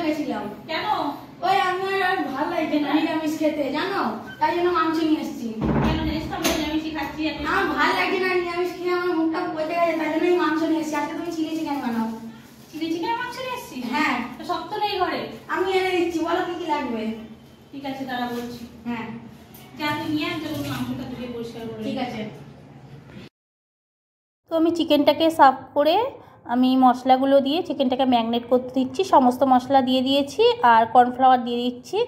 গেছিলাম। কেন? ওই আমার ভালো লাগছে না নিরামিষ খেতে, জানো, তাই জন্য মাংস নিয়ে এসেছি। কেন জানিস তো, আমি নিরামিষই খাচ্ছি। আমার ভালো লাগছে না নিরামিষ খেয়ে, আমার মুখটা পচে গেছে, তাই জন্য মাংস নিয়ে এসেছি। আজকে তুমি চিলি চিকেন বানাও। চিলি চিকেন মাংস নিয়ে এসেছি? হ্যাঁ। তো সব তো নেই ঘরে। আমি এনে দিচ্ছি, বলো কি কি লাগবে। ঠিক আছে, তারা বলছি। হ্যাঁ, যা তুই নিয়ে আন, চলো মাংসটা ধুয়ে পরিষ্কার করে। ঠিক আছে। তো আমি চিকেনটাকে সাফ করে আমি মশলাগুলো দিয়ে চিকেনটাকে ম্যারিনেট করতে দিচ্ছি। সমস্ত মশলা দিয়ে দিয়েছি আর কর্নফ্লাওয়ার দিয়ে দিচ্ছি।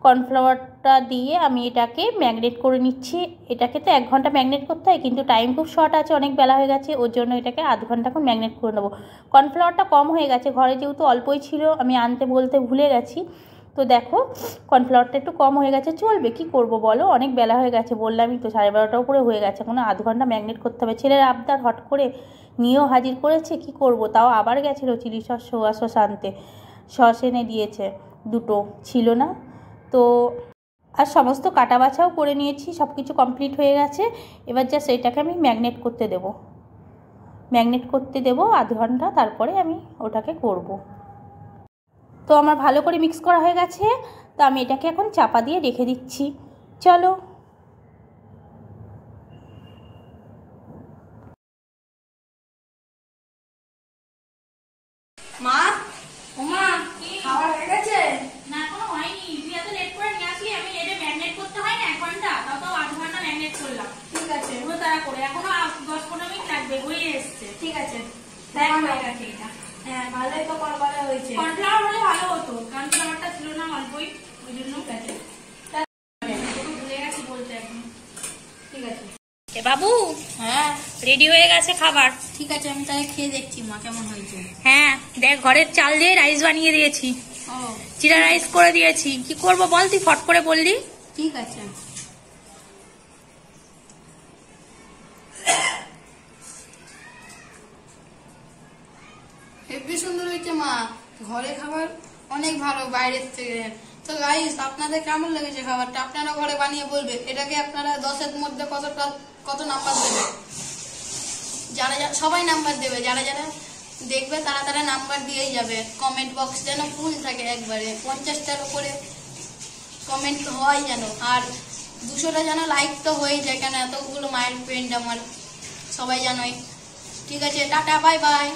কর্নফ্লাওয়ারটা দিয়ে আমি এটাকে ম্যারিনেট করে নিচ্ছি। এটাকে তো 1 ঘন্টা ম্যারিনেট করতে হয়, কিন্তু টাইম খুব শর্ট আছে, অনেক বেলা হয়ে গেছে, ওর জন্য এটাকে আধ ঘন্টা এখন ম্যারিনেট করে নেবো। কর্নফ্লাওয়ারটা কম হয়ে গেছে, ঘরে যেহেতু অল্পই ছিল, আমি আনতে বলতে ভুলে গেছি। তো দেখো কর্নফ্লাওয়ারটা একটু কম হয়ে গেছে, চলবে, কি করব বলো, অনেক বেলা হয়ে গেছে, বললামই তো 12:30টার উপরে হয়ে গেছে, এখন আধ ঘন্টা ম্যারিনেট করতে হবে। ছেলের আবদার হট করে নিয়েও হাজির করেছে, কি করব, তাও আবার গেছিলো চিলি সস সোয়া সস আনতে, সস এনে দিয়েছে, 2টো ছিল না। তো আর সমস্ত কাটা বাছাও করে নিয়েছি, সব কিছু কমপ্লিট হয়ে গেছে। এবার জাস্ট এটাকে আমি ম্যারিনেট করতে দেবো আধ ঘন্টা, তারপরে আমি ওটাকে করব। তো আমার ভালো করে মিক্স করা হয়ে গেছে, তো আমি এটাকে এখন চাপা দিয়ে রেখে দিচ্ছি। চলো। মা, ওমা, খাবার হয়ে গেছে? না, এখনো হয়নি। তুই এত লেট করে নিয়ে আসলি, আমি এটা ম্যারিনেট করতে হয় না 1 ঘন্টা, তাও আধ ঘন্টা ম্যারিনেট করলাম। ঠিক আছে, পুরো তাড়া করে, এখনো 10-15 মিনিট লাগবে, হয়ে এসছে। ঠিক আছে। দেখ হয়ে গেছে এটা। হ্যাঁ, ভালোই তো করা হয়েছে। কর্নফ্লাওয়ার হলে ভালো হতো, কর্নফ্লাওয়ারটা ছিল না অল্পই, ওই জন্য গেছে। ভুলে গেছি বলতে এখন। ঠিক আছে। এ বাবু, হ্যাঁ, রেডি হয়ে গেছে খাবার। ঠিক আছে, আমি তাহলে খেয়ে দেখছি মা কেমন হয়েছে। হ্যাঁ, দেখ ঘরের চাল দিয়ে রাইস বানিয়ে দিয়েছি, ও, জিরা রাইস করে দিয়েছি। কি করব বল, তুই ফট করে বললি। ঠিক আছে। হেবি সুন্দর হয়েছে মা, ঘরে খাবার অনেক ভালো বাইরের থেকে। তো গাইস, আপনাদের কেমন লেগেছে খাবারটা? আপনারা ঘরে বানিয়ে বলবে। এটাকে আপনারা 10-এর মধ্যে কত নাম্বার দেবে? যারা সবাই নাম্বার দেবে, যারা যারা দেখবে তারা নাম্বার দিয়েই যাবে। কমেন্ট বক্স যেন ফুল থাকে, একবারে 50টার উপরে কমেন্ট হয় যেন, আর 200টা যেন লাইক তো হয়ে যায়, কেন এতগুলো মায়ের ফ্রেন্ড আমার, সবাই জানোই। ঠিক আছে, টাটা, বাই বাই।